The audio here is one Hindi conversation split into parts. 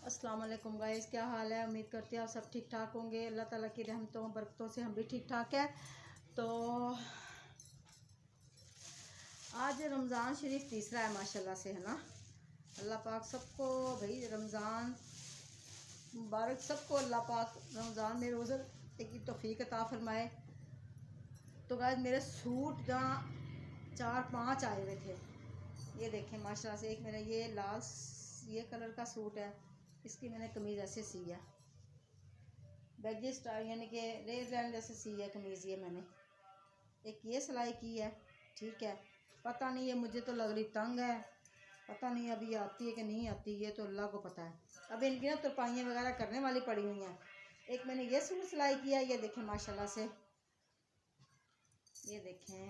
अस्सलाम वालेकुम गाइस, क्या हाल है। उम्मीद करती हैं आप सब ठीक ठाक होंगे। अल्लाह ताला की रहमतों बरकतों से हम भी ठीक ठाक है। तो आज रमज़ान शरीफ तीसरा है माशाल्लाह से, है ना। अल्लाह पाक सबको भाई रमज़ान मुबारक, सबको अल्लाह पाक रमज़ान में रोज़ा की तौफीक अता फरमाए। तो गाइस मेरे सूट जहाँ 4-5 आए हुए थे, ये देखें माशाल्लाह से। एक मेरा ये लाल ये कलर का सूट है, इसकी मैंने कमीज़ ऐसे सी है, बैगी स्टाइल यानी कि रेड लाइन जैसे सी है कमीज़। ये मैंने एक ये सिलाई की है, ठीक है। पता नहीं, ये मुझे तो लग रही तंग है, पता नहीं अभी आती है कि नहीं आती, ये तो अल्लाह को पता है। अब इनकी ना तुरपाइयाँ वगैरह करने वाली पड़ी हुई हैं। एक मैंने ये सूट सिलाई किया, ये देखें माशाल्लाह से। ये देखें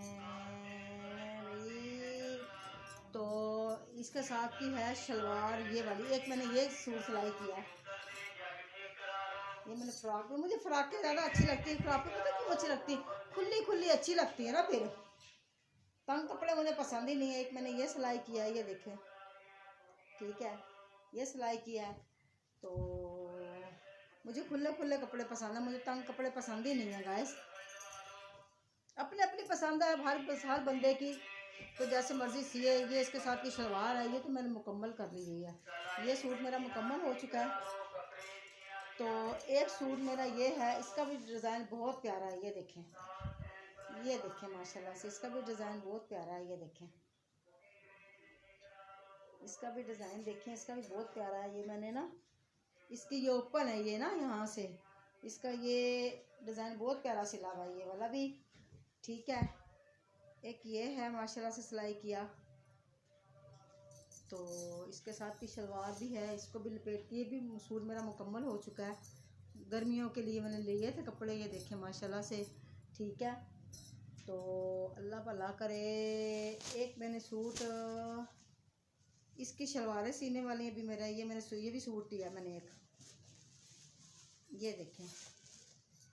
भाई, तो इसके साथ की है शलवार ये वाली। एक मैंने ये सूट सिलाई किया, ये मैंने फ्रॉक में, मुझे फ्रॉकें ज़्यादा अच्छी लगती है। फ्रॉकें पता क्यों अच्छी लगती, खुली खुली अच्छी लगती है ना, फिर तंग कपड़े मुझे पसंद ही नहीं है। एक मैंने ये सिलाई किया है, ये देखें, ठीक है, ये सिलाई किया है। तो मुझे खुले खुले कपड़े पसंद है, मुझे तंग कपड़े पसंद ही नहीं है गाइस। अपनी अपनी पसंद है हर बंदे की, तो जैसे मर्ज़ी सिए। ये इसके साथ की शलवार है, ये तो मैंने मुकम्मल कर ली हुई है। ये सूट मेरा मुकम्मल हो चुका है। तो एक सूट मेरा ये है, इसका भी डिज़ाइन बहुत प्यारा है, ये देखें माशाल्लाह से। इसका भी डिज़ाइन बहुत प्यारा है, ये देखें, इसका भी डिज़ाइन देखें, इसका भी बहुत प्यारा है। ये मैंने ना, इसकी ये ओपन है ये ना, यहाँ से इसका ये डिज़ाइन बहुत प्यारा सिला हुआ है, ये वाला भी, ठीक है। एक ये है माशाल्लाह से सिलाई किया, तो इसके साथ की शलवार भी है, इसको भी लपेट के। ये भी सूट मेरा मुकम्मल हो चुका है। गर्मियों के लिए मैंने लिए थे कपड़े, ये देखें माशाल्लाह से, ठीक है। तो अल्लाह भला करे। एक मैंने सूट, इसकी शलवारें सीने वाली हैं भी मेरा, ये भी सूट दिया मैंने एक, ये देखें।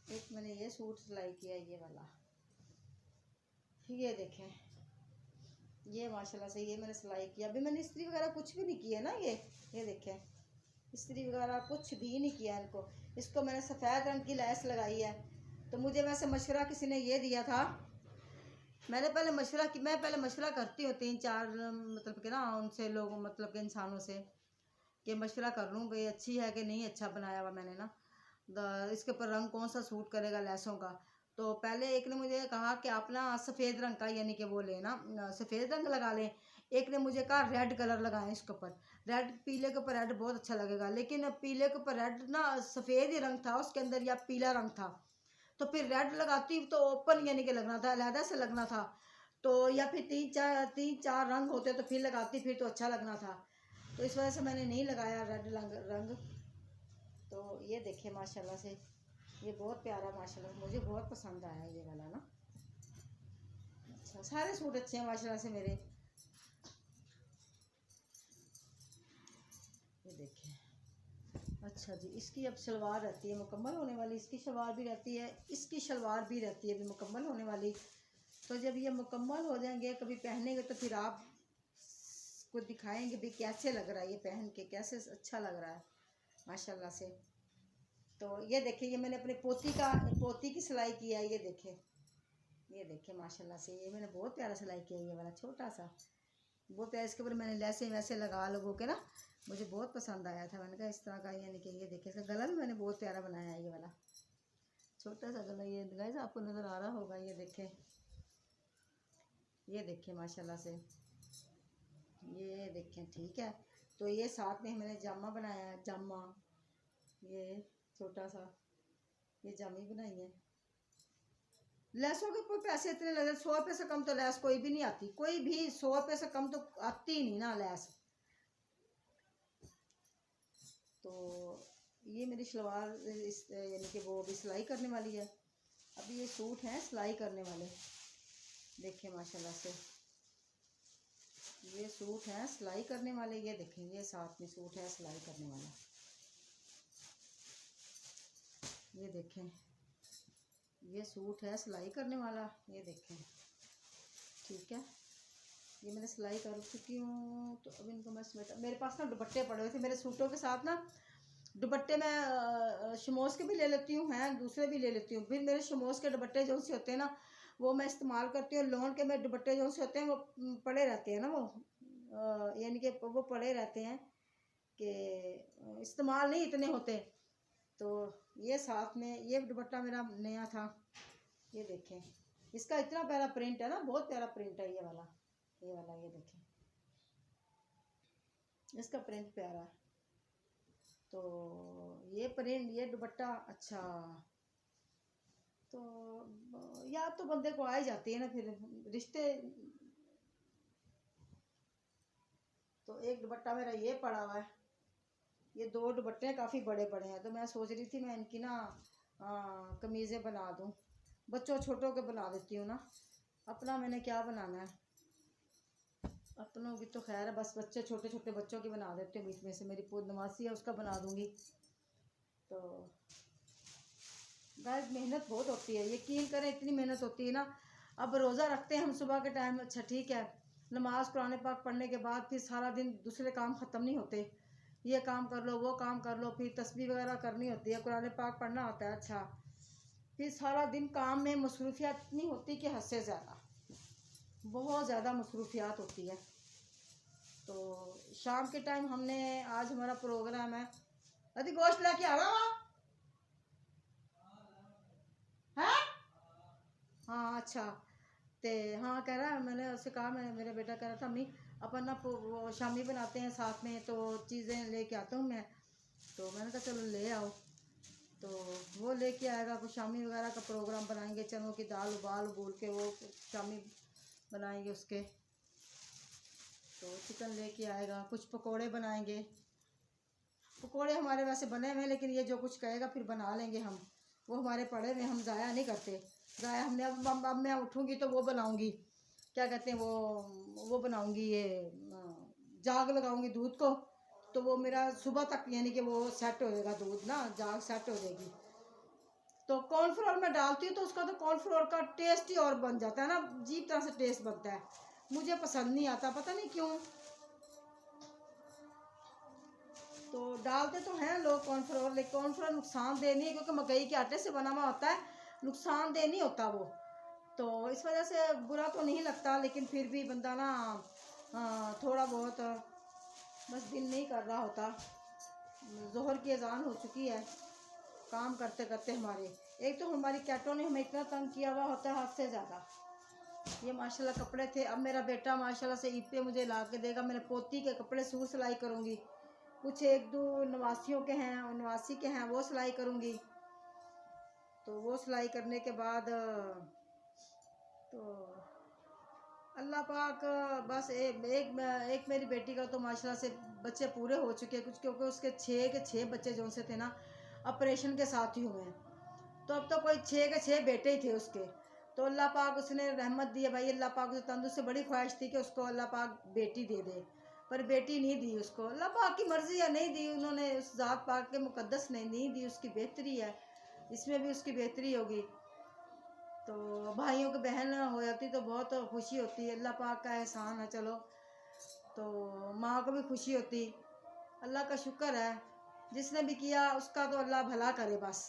एक मैंने ये सूट सिलाई किया, ये वाला, ये देखें, ये माशाल्लाह से ये मैंने सिलाई किया। अभी मैंने इस्त्री वगैरह कुछ भी नहीं किया ना, ये देखें, इस्त्री वगैरह कुछ भी नहीं किया इनको। इसको मैंने सफ़ेद रंग की लैस लगाई है। तो मुझे वैसे मशवरा किसी ने ये दिया था, मैं पहले मशवरा करती हूँ 3-4 मतलब कि ना उनसे, लोगों मतलब के इंसानों से, कि मशवरा कर लूँ भाई अच्छी है कि नहीं, अच्छा बनाया हुआ मैंने ना, इसके ऊपर रंग कौन सा सूट करेगा लैसों का। तो पहले एक ने मुझे कहा कि आप ना सफ़ेद रंग का यानी कि वो लेना, सफ़ेद रंग लगा लें। एक ने मुझे कहा रेड कलर लगाएं इसके ऊपर, रेड, पीले के ऊपर रेड बहुत अच्छा लगेगा। लेकिन पीले के ऊपर रेड ना, सफ़ेद ही रंग था उसके अंदर या पीला रंग था, तो फिर रेड लगाती तो ओपन यानी कि लगना था, अलहदा से लगना था। तो या फिर 3-4 रंग होते तो फिर लगाती, फिर तो अच्छा लगना था। तो इस वजह से मैंने नहीं लगाया रेड रंग। तो ये देखे माशाल्लाह से, ये बहुत प्यारा माशाल्लाह, मुझे बहुत पसंद आया ये वाला ना। अच्छा, सारे सूट अच्छे हैं माशाल्लाह से मेरे। ये देखें, अच्छा जी, इसकी अब शलवार रहती है मुकम्मल होने वाली, इसकी शलवार भी रहती है, इसकी शलवार भी रहती है अभी मुकम्मल होने वाली। तो जब ये मुकम्मल हो जाएंगे, कभी पहनेंगे तो फिर आप को दिखाएंगे भी कैसे लग रहा है, ये पहन के कैसे अच्छा लग रहा है माशाल्लाह से। तो ये देखिए, ये मैंने अपने पोती की सिलाई की है, ये देखें माशाल्लाह से। ये मैंने बहुत प्यारा सिलाई किया, ये वाला छोटा सा बहुत प्यारा। इसके ऊपर मैंने लैसे वैसे लगा लोगों के ना, मुझे बहुत पसंद आया था। मैंने कहा इस तरह का, यानी कि ये देखिए, इसका गला भी मैंने बहुत प्यारा बनाया है, ये वाला छोटा सा गला। ये गाइस आपको नज़र आ रहा होगा, ये देखें माशाल्लाह से, ये देखें, ठीक है। तो ये साथ में मैंने जामा बनाया है, जामा, ये छोटा सा, ये जामी बनाई है। लैसों के कोई पैसे इतने लगे, 100 रुपये से कम तो लैस कोई भी नहीं आती, कोई भी 100 रुपये से कम तो आती ही नहीं ना लैस। तो ये मेरी शलवार यानी कि वो अभी सिलाई करने वाली है। अभी ये सूट हैं सिलाई करने वाले, देखें माशाल्लाह से, ये सूट हैं सिलाई करने वाले। ये देखें, ये साथ में सूट है सिलाई करने वाला, ये देखें, ये सूट है सिलाई करने वाला, ये देखें, ठीक है। ये मैंने सिलाई कर चुकी हूँ। तो अब इनको मैं समेटा, मेरे पास ना दुपट्टे पड़े हुए थे मेरे सूटों के साथ ना, दुपट्टे मैं शमोस के भी ले लेती हूँ, हैं दूसरे भी ले लेती हूँ। फिर मेरे शमोस के दुपट्टे जो से होते हैं ना, वो मैं इस्तेमाल करती हूँ। लॉन के मेरे दुपट्टे जो से होते हैं वो पड़े रहते हैं ना, वो यानी कि वो पड़े रहते हैं कि इस्तेमाल नहीं इतने होते। तो ये साथ में ये दुपट्टा मेरा नया था, ये देखें, इसका इतना प्यारा प्रिंट है ना, बहुत प्यारा प्रिंट है ये वाला, ये देखें, इसका प्रिंट प्यारा है। तो ये प्रिंट, ये दुपट्टा अच्छा, तो याद तो बंदे को आ ही जाती है ना फिर रिश्ते। तो एक दुपट्टा मेरा ये पड़ा हुआ है, ये 2 दुपट्टे काफ़ी बड़े बड़े हैं। तो मैं सोच रही थी मैं इनकी ना कमीज़ें बना दूं, बच्चों छोटों के बना देती हूँ ना, अपना मैंने क्या बनाना है, अपनों की तो खैर है, बस बच्चे छोटे छोटे बच्चों की बना देती हूँ। बीच में से मेरी पूर्णमासी है उसका बना दूंगी। तो गाइस मेहनत बहुत होती है, यकीन करें इतनी मेहनत होती है ना। अब रोज़ा रखते हैं हम सुबह के टाइम, अच्छा ठीक है, नमाज कुरान पाक पढ़ने के बाद फिर सारा दिन दूसरे काम ख़त्म नहीं होते, ये काम कर लो वो काम कर लो, फिर तस्बीह वगैरह करनी होती है, कुरान पाक पढ़ना होता है। अच्छा, फिर सारा दिन काम में मसरूफियत इतनी होती कि हद से ज़्यादा, बहुत ज़्यादा मसरूफियात होती है। तो शाम के टाइम हमने, आज हमारा प्रोग्राम है, अभी गोश्त लेके आ रहा है। हाँ अच्छा, ते हाँ कह रहा है, मैंने उससे कहा, मैं मेरा बेटा कह रहा था अम्मी अपन ना वो शामी बनाते हैं साथ में, तो चीज़ें लेके आता हूँ मैं। तो मैंने कहा चलो ले आओ। तो वो लेके आएगा, कुछ शामी वगैरह का प्रोग्राम बनाएंगे, चनों की दाल उबाल के वो शामी बनाएंगे उसके। तो चिकन लेके आएगा, कुछ पकोड़े बनाएंगे। पकोड़े हमारे वैसे बने हुए हैं, लेकिन ये जो कुछ कहेगा फिर बना लेंगे हम, वो हमारे पड़े हुए, हम ज़ाया नहीं करते। ज़ाया हमने अब मैं उठूँगी तो वो बनाऊँगी, क्या कहते हैं वो बनाऊँगी, ये जाग लगाऊँगी दूध को, तो वो मेरा सुबह तक यानी कि वो सेट हो जाएगा दूध ना, जाग सेट हो जाएगी। तो कॉर्नफ्लोर में डालती हूँ तो उसका तो कॉर्नफ्लोर का टेस्ट ही और बन जाता है ना, अजीब तरह से टेस्ट बनता है, मुझे पसंद नहीं आता, पता नहीं क्यों। तो डालते तो हैं लोग कॉर्नफ्लोर, लेकिन कॉर्नफ्लोर नुकसानदेह नहीं है, क्योंकि मकई के आटे से बना हुआ होता है, नुकसानदेह नहीं होता वो। तो इस वजह से बुरा तो नहीं लगता, लेकिन फिर भी बंदा ना थोड़ा बहुत बस दिल नहीं कर रहा होता। जोहर की अजान हो चुकी है, काम करते करते हमारे, एक तो हमारी कैटों ने हमें इतना तंग किया हुआ होता है हद से ज़्यादा। ये माशाल्लाह कपड़े थे, अब मेरा बेटा माशाल्लाह से ईद पे मुझे ला के देगा, मैंने पोती के कपड़े सूट सिलाई करूँगी, कुछ 1-2 नवासियों के हैं, नवासी के हैं, वो सिलाई करूँगी। तो वो सिलाई करने के बाद तो अल्लाह पाक बस एक मेरी बेटी का तो माशाल्लाह से बच्चे पूरे हो चुके हैं कुछ, क्योंकि उसके 6 के 6 बच्चे जो से थे ना ऑपरेशन के साथ ही हुए हैं। तो अब तो कोई 6 के 6 बेटे ही थे उसके। तो अल्लाह पाक उसने रहमत दी है भाई, अल्लाह पाक उसे तंदुरुस्त से बड़ी ख्वाहिश थी कि उसको अल्लाह पाक बेटी दे दे, पर बेटी नहीं दी उसको, अल्लाह पाक की मर्ज़ी है, नहीं दी उन्होंने, उस ज़ात पाक के मुकद्दस ने नहीं दी, उसकी बेहतरी है, इसमें भी उसकी बेहतरी होगी। तो भाइयों की बहन हो जाती तो बहुत खुशी होती है, अल्लाह पाक का एहसान है। चलो, तो माँ को भी खुशी होती, अल्लाह का शुक्र है, जिसने भी किया उसका तो अल्लाह भला करे, बस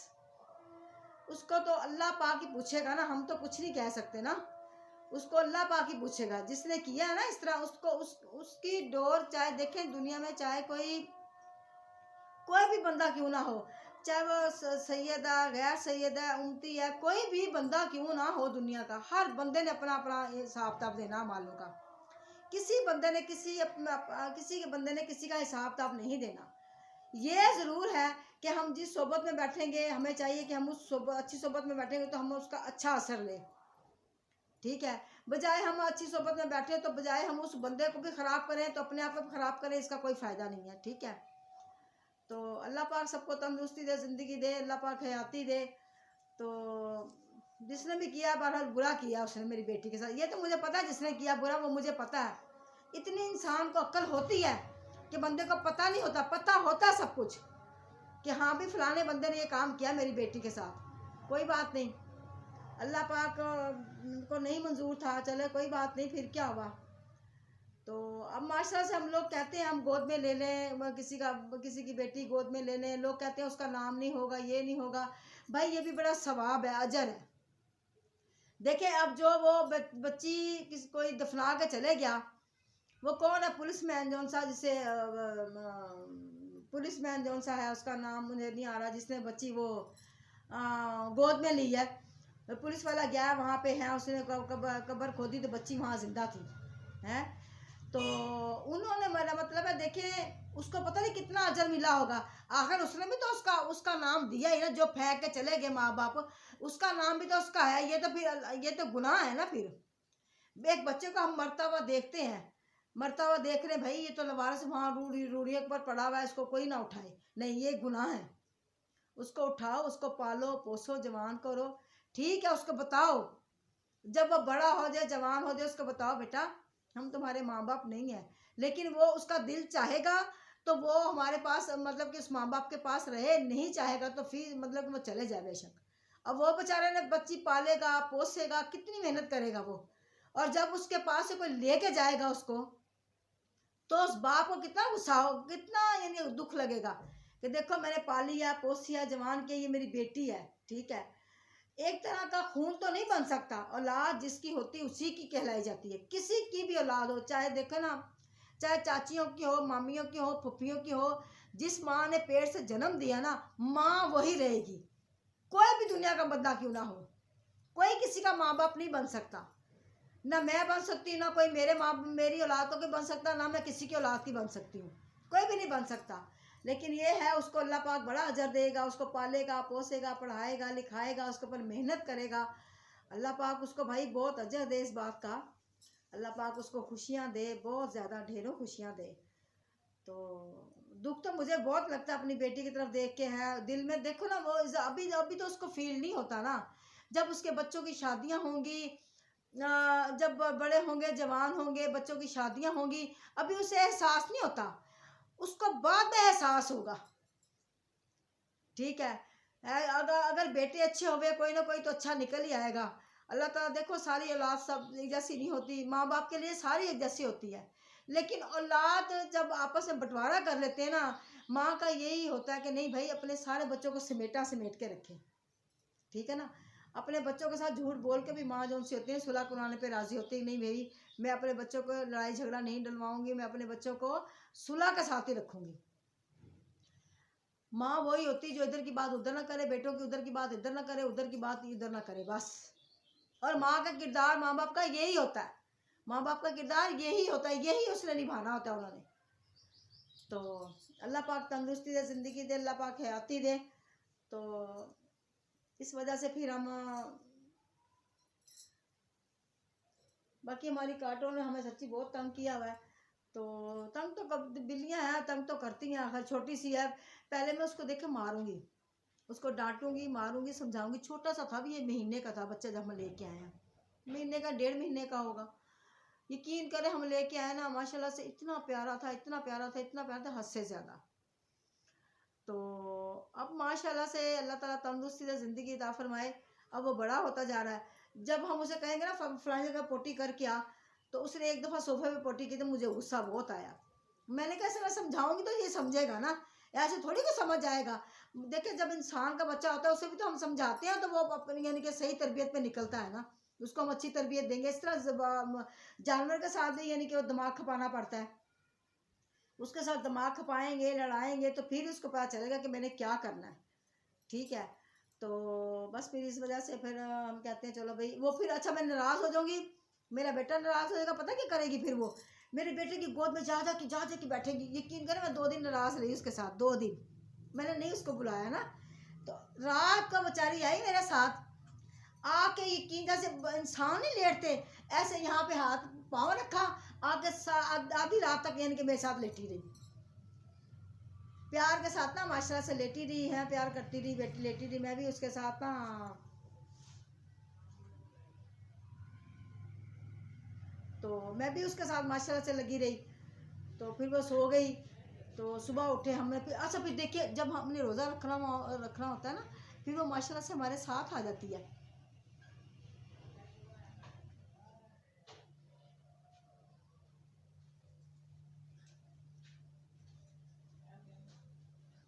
उसको तो अल्लाह पाक ही पूछेगा ना, हम तो कुछ नहीं कह सकते ना, उसको अल्लाह पाक ही पूछेगा, जिसने किया है ना इस तरह, उसको उसकी डोर, चाहे देखें दुनिया में चाहे कोई भी बंदा क्यों ना हो, चाहे वो सैयद है, गैर सैयद है, उम्मती है, कोई भी बंदा क्यों ना हो दुनिया का, हर बंदे ने अपना अपना हिसाब किताब देना मालों का। किसी बंदे ने किसी के बंदे ने किसी का हिसाब किताब नहीं देना। ये ज़रूर है कि हम जिस सोबत में बैठेंगे, हमें चाहिए कि हम उस अच्छी सोबत में बैठेंगे तो हम उसका अच्छा असर लें, ठीक है। बजाय हम अच्छी सोबत में बैठे तो बजाय हम उस बंदे को भी ख़राब करें तो अपने आप को ख़राब करें, इसका कोई फ़ायदा नहीं है, ठीक है। तो अल्लाह पाक सबको तंदुरुस्ती दे, ज़िंदगी दे, अल्लाह पाक हयाती दे। तो जिसने भी किया बहरहाल बुरा किया उसने मेरी बेटी के साथ, ये तो मुझे पता है जिसने किया बुरा, वो मुझे पता है। इतनी इंसान को अक्ल होती है कि बंदे को पता नहीं होता, पता होता है सब कुछ कि हाँ भी फलाने बंदे ने ये काम किया मेरी बेटी के साथ, कोई बात नहीं, अल्लाह पाक को नहीं मंजूर था, चले कोई बात नहीं, फिर क्या हुआ। तो अब माशाल्लाह से हम लोग कहते हैं हम गोद में ले लें, किसी की बेटी गोद में ले लें, लोग कहते हैं उसका नाम नहीं होगा, ये नहीं होगा। भाई ये भी बड़ा सवाब है, अजर है। देखिए अब जो वो बच्ची कोई दफना के चले गया, वो कौन है, पुलिसमैन जौन सा, जिसे पुलिसमैन जौन सा है, उसका नाम मुझे नहीं आ रहा, जिसने बच्ची वो गोद में ली है। पुलिस वाला गया वहाँ पे है, उसने कब्र खोदी तो बच्ची वहाँ जिंदा थी है। तो उन्होंने मेरा मतलब है, देखिए उसको पता नहीं कितना अजर मिला होगा। आखिर उसने भी तो उसका नाम दिया ही ना, जो फेंक के चले गए माँ बाप, उसका नाम भी तो उसका है। ये तो फिर ये तो गुनाह है ना। फिर एक बच्चे को हम मरता हुआ देखते हैं, मरता हुआ देख रहे भाई, ये तो लवारस वहाँ रूढ़ी पर पड़ा हुआ है, इसको कोई ना उठाए, नहीं ये गुनाह है। उसको उठाओ, उसको पालो पोसो, जवान करो, ठीक है। उसको बताओ, जब वो बड़ा हो जाए, जवान हो जाए, उसको बताओ बेटा हम तुम्हारे माँ बाप नहीं है, लेकिन वो उसका दिल चाहेगा तो वो हमारे पास, मतलब कि उस माँ बाप के पास रहे, नहीं चाहेगा तो फिर मतलब कि वो चले जाए बेशक। अब वो बेचारे ने बच्ची पालेगा पोसेगा, कितनी मेहनत करेगा वो, और जब उसके पास से कोई लेके जाएगा उसको, तो उस बाप को कितना गुस्सा हो, कितना यानी दुख लगेगा कि देखो मैंने पाली है, पोसी है, जवान की, ये मेरी बेटी है, ठीक है। एक तरह का खून तो नहीं बन सकता, औलाद जिसकी होती उसी की कहलाई जाती है। किसी की भी औलाद हो, चाहे देखो ना, चाहे चाचियों की हो, मामियों की हो, फुफियों की हो, जिस माँ ने पेट से जन्म दिया ना, माँ वही रहेगी, कोई भी दुनिया का बंदा क्यों ना हो। कोई किसी का माँ बाप नहीं बन सकता, ना मैं बन सकती, ना कोई मेरी औलादों के बन सकता, ना मैं किसी की औलाद की बन सकती हूँ, कोई भी नहीं बन सकता। लेकिन ये है, उसको अल्लाह पाक बड़ा अजर देगा, उसको पालेगा पोसेगा, पढ़ाएगा लिखाएगा, उसके ऊपर मेहनत करेगा, अल्लाह पाक उसको भाई बहुत अजर दे इस बात का। अल्लाह पाक उसको खुशियाँ दे, बहुत ज़्यादा ढेरों खुशियाँ दे। तो दुख तो मुझे बहुत लगता है अपनी बेटी की तरफ देख के है, दिल में देखो ना, वो अभी अभी तो उसको फील नहीं होता ना। जब उसके बच्चों की शादियाँ होंगी, जब बड़े होंगे, जवान होंगे, बच्चों की शादियां होंगी, अभी उसे एहसास नहीं होता, उसको बाद में एहसास होगा, ठीक है। अगर अगर बेटे अच्छे होंगे, कोई ना कोई तो अच्छा निकल ही आएगा। अल्लाह ताला देखो, सारी औलाद सब एक जैसी नहीं होती, माँ बाप के लिए सारी एक जैसी होती है, लेकिन औलाद जब आपस में बंटवारा कर लेते हैं ना, माँ का यही होता है कि नहीं भाई अपने सारे बच्चों को समेट के रखें, ठीक है ना। अपने बच्चों के साथ झूठ बोल के भी माँ जो उनसे होती है सुलह कराने पे राजी होती है, नहीं भाई मैं अपने बच्चों को लड़ाई झगड़ा नहीं डलवाऊंगी, मैं अपने बच्चों को सुलह के साथ ही रखूंगी। माँ वही होती है जो इधर की बात उधर ना करे, बेटों की उधर की बात इधर ना करे, उधर की बात इधर ना करे, बस। और माँ का किरदार, माँ बाप का यही होता है, माँ बाप का किरदार यही होता है, यही उसने निभाना होता है उन्होंने। तो अल्लाह पाक तंदुरुस्ती दे, जिंदगी दे, अल्लाह पाक हयाती दे। तो इस वजह से फिर हम, बाकी हमारी काटों ने हमें सच्ची बहुत तंग किया हुआ है। तो तंग तो कब, बिल्लियाँ हैं तंग तो करती हैं, आखिर छोटी सी है। पहले मैं उसको देख के मारूंगी, उसको डांटूंगी मारूंगी समझाऊंगी। छोटा सा था भी, ये महीने का था बच्चा जब हम लेके आए हैं, महीने का 1.5 महीने का होगा। यकीन करें हम लेके आए ना, माशाल्लाह से इतना प्यारा था, इतना प्यारा था, इतना प्यारा था, हद से ज़्यादा। तो अब माशाल्लाह से अल्लाह ताला तंदुरुस्ती से ज़िंदगी अता फरमाए। अब वो बड़ा होता जा रहा है। जब हम उसे कहेंगे ना फलानी जगह पोटी करके आ, तो उसने एक दफ़ा सोफे पे पोटी की तो मुझे गुस्सा बहुत आया। मैंने कहा मैं समझाऊंगी तो ये समझेगा ना, ऐसे थोड़ी को समझ आएगा। देखिए जब इंसान का बच्चा होता है उसे भी तो हम समझाते हैं, तो वो अपनी यानी कि सही तरबियत पे निकलता है ना, उसको हम अच्छी तरबियत देंगे। इस तरह जानवर के साथ भी यानी कि वो दिमाग खपाना पड़ता है, उसके साथ दिमाग खपाएंगे लड़ाएंगे तो फिर उसको पता चलेगा कि मैंने क्या करना है, ठीक है। तो बस फिर इस वजह से फिर हम कहते हैं चलो भाई, वो फिर अच्छा मैं नाराज़ हो जाऊंगी, मेरा बेटा नाराज़ हो जाएगा, पता क्या करेगी फिर वो, मेरे बेटे की गोद में जा जा के बैठेगी। यकीन करें मैं 2 दिन नाराज़ रही उसके साथ, 2 दिन मैंने नहीं उसको बुलाया ना। तो रात को बेचारी आई मेरे साथ आके, यकीन जैसे इंसान नहीं लेटते ऐसे, यहाँ पे हाथ पाँव रखा आके, आधी रात तक यानी कि मेरे साथ लेटी रही, प्यार के साथ ना माशाल्लाह से लेटी रही है, प्यार करती रही, बेटी लेटी रही, मैं भी उसके साथ ना। तो मैं भी उसके साथ माशाल्लाह से लगी रही। तो फिर वो सो गई, तो सुबह उठे हमने फिर, अच्छा फिर देखिए जब हमने रोज़ा रखना होता है ना, फिर वो माशाल्लाह से हमारे साथ आ जाती है।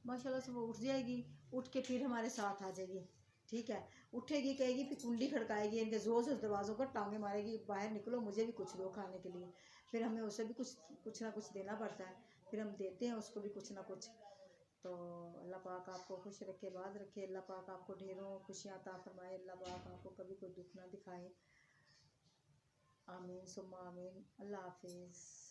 माशाल्लाह से वो उठ जाएगी, उठ के फिर हमारे साथ आ जाएगी। ठीक है, उठेगी, कहेगी, फिर कुंडी खड़काएगी, इनके जोर से दरवाज़ों पर टांगे मारेगी, बाहर निकलो, मुझे भी कुछ दो खाने के लिए। फिर हमें उसे भी कुछ ना कुछ देना पड़ता है, फिर हम देते हैं उसको भी कुछ ना कुछ। तो अल्लाह पाक आपको खुश रखे, बात रखे, अल्लाह पाक आपको ढेरों खुशियाँ अता फरमाए, अल्लाह पाक आपको कभी कोई दुख ना दिखाए। आमीन सुम्मा आमीन। अल्लाह हाफिज़।